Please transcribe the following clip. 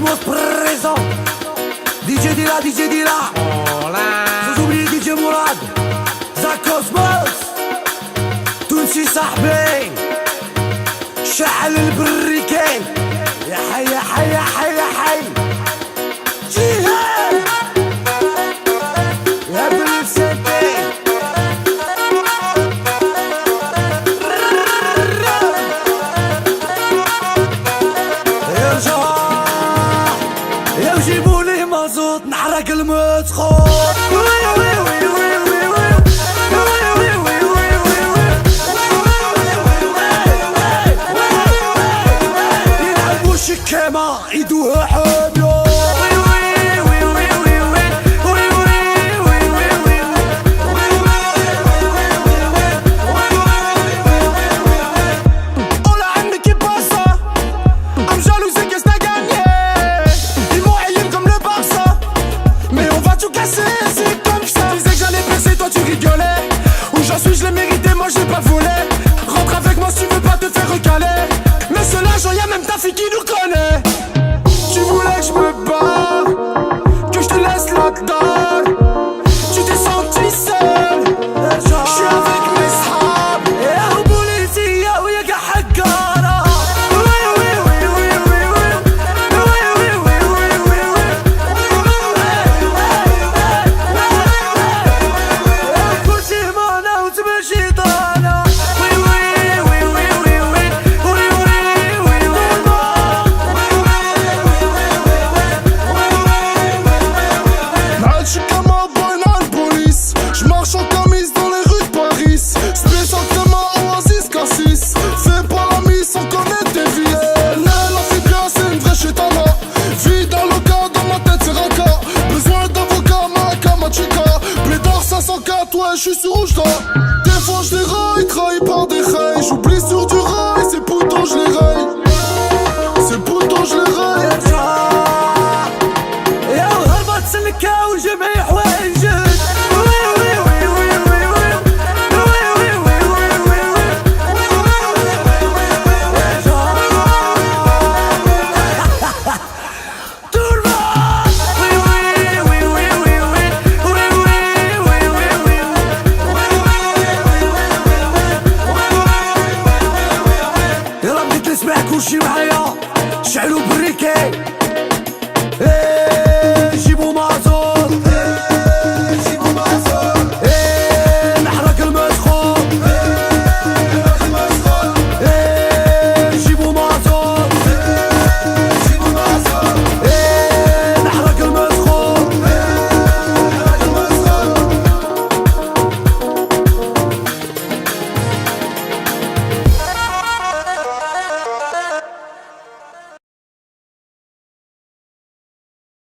Cosmos présent. DJ Dila, DJ Dila. Sans oublier DJ Mourad. Zach Cosmos. تونسي صاحبي. شعل البريكين. يا حي يا حي يا حي يا حي. جيهان. يا بلساتي. يا جيبولي مازوت نحرق المسخوط. يلعبوا شكامة ايدوها حامية. Je l'ai mérité, moi j'ai pas volé. Rentre avec moi si tu veux pas te faire recaler. Mais ce l'argent, y'a même ta fille qui nous connaît. Tu voulais que je me barre, que je te laisse là-dedans. Tu t'es senti seul, j'suis avec mes sables. يا بوليسية ويا حقارة. Ouais, je suis sur rouge là. Des fois je déraille, trahi par